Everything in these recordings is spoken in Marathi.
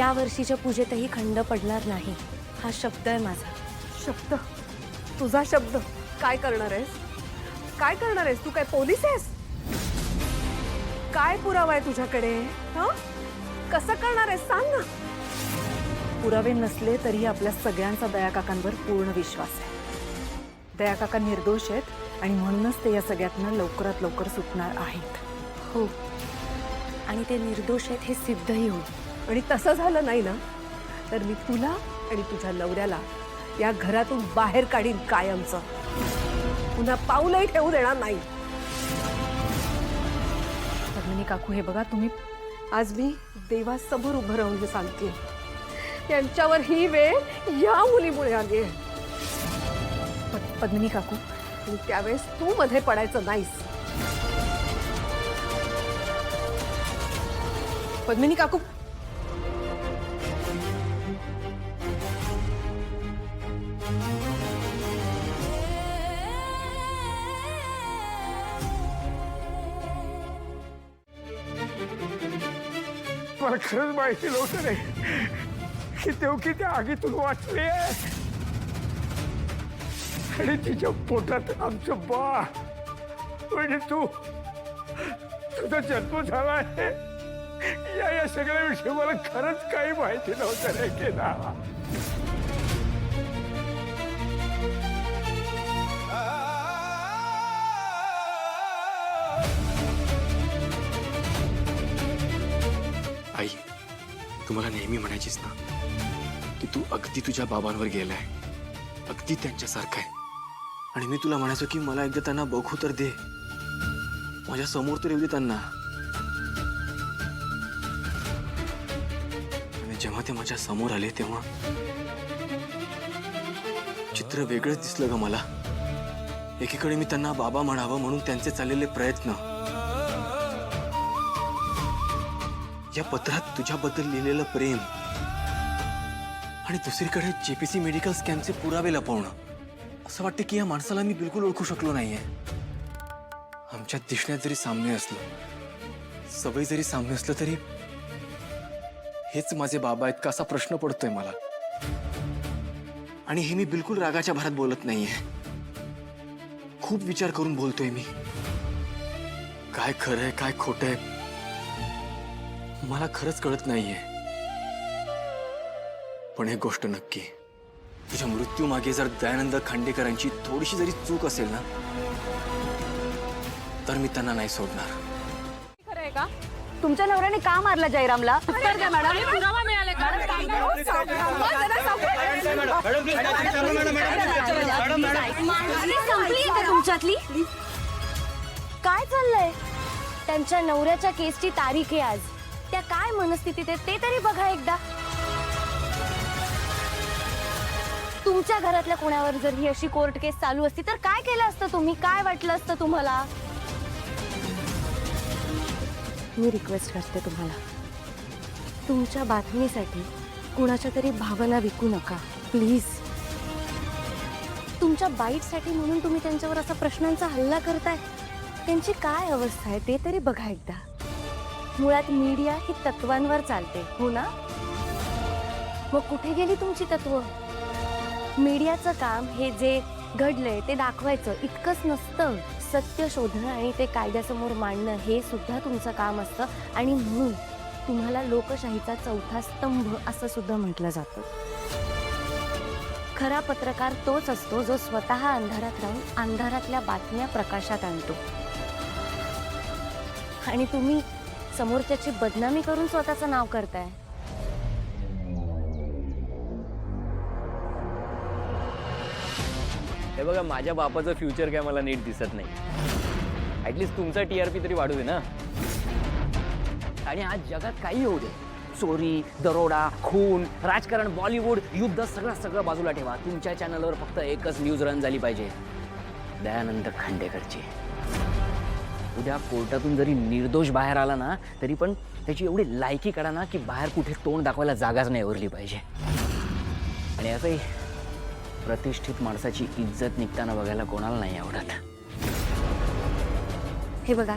या वर्षीच्या पूजेतही खंड पडणार नाही, हा शब्द आहे माझा. शब्द? तुझा शब्द? काय करणार आहेस? काय करणार आहेस? तू काय पोलीस आहेस? काय पुरावा आहे तुझ्याकडे? हं? कसं करणार आहेस सांग ना. पुरावे नसले तरी आपल्या सगळ्यांचा दयाकाकांवर पूर्ण विश्वास आहे. दयाकाका निर्दोष आहेत आणि म्हणूनच ते या सगळ्यातनं लवकरात लवकर सुटणार आहेत. हो, आणि ते निर्दोष आहेत हे सिद्धही होईल. आणि तसं झालं नाही ना तर मी तुला आणि तुझ्या नवऱ्याला या घरातून बाहेर काढीन कायमचं. पुन्हा पाऊलही ठेवू देणार नाही. पद्मिनी काकू, हे बघा, तुम्ही आज मी देवासमोर उभं राहून हे सांगते, त्यांच्यावर ही वेळ या मुलीमुळे आली आहे. पद्मिनी काकू, आणि त्यावेळेस तू मध्ये पडायचं नाहीस. पद्मिनी काकू, मला खरंच माहिती नव्हतं रे की तेव्हा किती आगीतून वाचली आहे आणि तिच्या पोटात आमचं बा म्हणजे तू तुझा जन्म झाला आहे या सगळ्याविषयी मला खरंच काही माहिती नव्हतं रे केला. आई, तुम्हाला नेहमी म्हणायचीस ना की तू अगदी तुझ्या बाबांवर गेलाय, अगदी त्यांच्यासारखा आहे. आणि मी तुला म्हणायचो की मला एकदा त्यांना बघू तर दे, माझ्या समोर तर येऊ दे त्यांना. आणि जेव्हा ते माझ्या समोर आले तेव्हा चित्र वेगळंच दिसलं ग मला. एकीकडे मी त्यांना बाबा म्हणावं म्हणून त्यांचे चाललेले प्रयत्न, या पत्रात तुझ्याबद्दल लिहिलेलं प्रेम, आणि दुसरीकडे जेपीसी मेडिकल स्कॅमचे पुरावे लपवणं. असं वाटतं की या माणसाला मी बिलकुल ओळखू शकलो नाहीये. आमच्या दिसण्यात जरी साम्य असलं, सवय जरी साम्य असलं, तरी हेच माझे बाबा आहेत का असा प्रश्न पडतोय मला. आणि हे मी बिलकुल रागाच्या भरात बोलत नाहीये, खूप विचार करून बोलतोय मी. काय खरंय काय खोटंय मला खरंच कळत नाहीये. पण एक गोष्ट नक्की, तुझ्या मृत्यूमागे जर दयानंद खांडेकरांची थोडीशी जरी चूक असेल ना, तर मी त्यांना नाही सोडणार. खरंय का? तुमच्या नवऱ्याने का मारला जयरामला? उत्तर द्या मॅडम. पुरावा मिळाले का? संपली का तुमच्यातली? काय चाललंय? त्यांच्या नवऱ्याच्या केसची तारीख आहे आज. त्या काय मनस्थितीत आहेत ते तरी बघा एकदा. तुमच्या घरातल्या कोणावर जर ही अशी कोर्ट केस चालू असती तर काय केलं असतं तुम्ही? काय वाटलं असतं तुम्हाला? मी रिक्वेस्ट करते तुम्हाला, तुमच्या बातमीसाठी कुणाच्या तरी भावना विकू नका प्लीज. तुमच्या बाईटसाठी म्हणून तुम्ही त्यांच्यावर असा प्रश्नांचा हल्ला करताय. त्यांची काय अवस्था आहे ते तरी बघा एकदा. मुळात मीडिया ही तत्वांवर चालते, हो ना? मग कुठे गेली तुमची तत्व? मीडियाचं काम हे जे घडलंय ते दाखवायचं इतकंच नसतं. सत्य शोधणं आणि ते कायद्यासमोर मांडणं हे सुद्धा तुमचं काम असतं. आणि म्हणून तुम्हाला लोकशाहीचा चौथा स्तंभ असं सुद्धा म्हटलं जातं. खरा पत्रकार तोच असतो जो स्वतः अंधारात राहून अंधारातल्या बातम्या प्रकाशात आणतो. आणि तुम्ही समोरच्याची बदनामी करून स्वतःचं नाव करताय. हे बघा, माझ्या बापाचं फ्युचर काय मला नीट दिसत नाही. ॲटलिस्ट तुमचा TRP तरी वाढू दे ना. आणि आज जगात काही होऊ दे, चोरी, दरोडा, खून, राजकारण, बॉलिवूड, युद्ध, सगळं बाजूला ठेवा. तुमच्या चॅनलवर फक्त एकच न्यूज रन झाली पाहिजे, दयानंद खांडेकरची. उद्या कोर्टातून जरी निर्दोष बाहेर आला ना तरी पण त्याची एवढी लायकी करा ना की बाहेर कुठे तोंड दाखवायला जागाच नाही उरली पाहिजे. आणि असंही प्रतिष्ठित माणसाची इज्जत निघताना बघायला कोणाला नाही आवडत. हे बघा,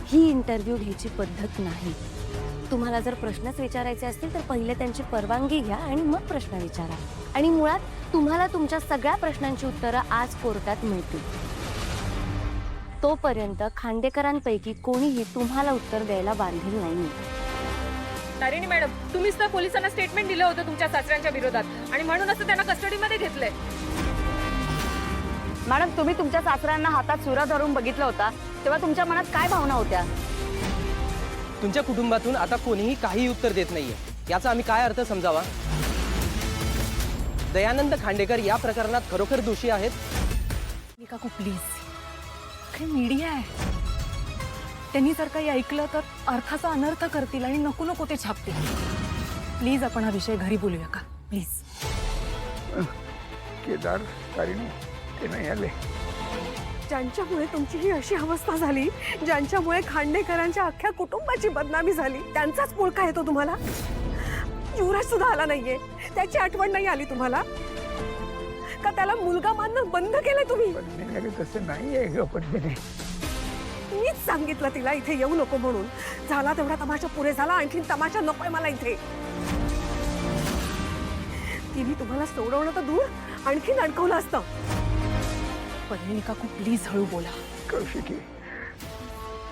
ही इंटरव्ह्यू घ्यायची पद्धत नाही. तुम्हाला जर प्रश्नच विचारायचे असतील तर पहिले त्यांची परवानगी घ्या आणि मग प्रश्न विचारा. आणि मुळात तुम्हाला तुमच्या सगळ्या प्रश्नांची उत्तरं आज कोर्टात मिळतील. तोपर्यंत खांडेकरांपैकी कोणीही तुम्हाला उत्तर द्यायला बांधील नाही. तारिणी मॅडम, तुम्हीच तर पोलिसांना स्टेटमेंट दिलं होतं तुमच्या सासऱ्यांच्या विरोधात आणि म्हणूनच तर त्यांना कस्टडीमध्ये घेतलंय. मॅडम, तुम्ही तुमच्या सासऱ्यांना हातात सुरा धरून बघितलं होता तेव्हा तुमच्या मनात काय भावना होत्या? तुमच्या कुटुंबातून आता कोणीही काही उत्तर देत नाहीये. याचा आम्ही काय अर्थ समजावा? दयानंद खांडेकर या प्रकरणात खरोखर दोषी आहेत? काकू प्लीज, काही मीडिया आहे, त्यांनी जर काही ऐकलं तर अर्थाचा अनर्थ करतील आणि नको नको ते छापतील. प्लीज आपण हा विषय घरी बोलूया का प्लीज? केदार तारिणी ते नाही आले. ज्यांच्यामुळे तुमची ही अशी अवस्था झाली, ज्यांच्यामुळे खांडेकरांच्या अख्ख्या कुटुंबाची बदनामी झाली, त्यांचाच मुलगा येतो तुम्हाला? युवराज सुद्धा आला नाहीये, त्याची आठवण नाही आली तुम्हाला का? त्याला मुलगा मानणं बंद केलंय तुम्ही? पण अरे तसं नाही आहे ग पद्मिनी. मीच सांगितलं तिला इथे येऊ नको म्हणून. झाला तेवढा तमाशा पुरे झाला, आणखीन तमाशा नकोय मला इथे. तिने तुम्हाला सोडवणं तर दूर, आणखीन अडकवलं असतं. पद्मिनी काकू प्लीज हळू बोला. कौशिकी,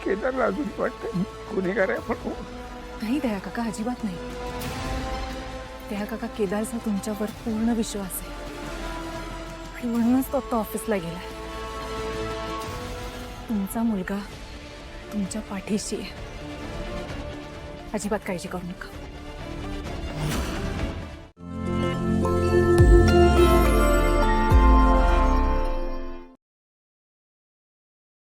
केदारला अजून वाटतं गुन्हेगार आहे म्हणून. नाही दया काका, अजिबात नाही. दया काका, केदारचा तुमच्यावर पूर्ण विश्वास आहे आणि म्हणूनच तो आता ऑफिसला गेलाय. तुमचा मुलगा तुमच्या पाठीशी आहे, अजिबात काळजी करू नका.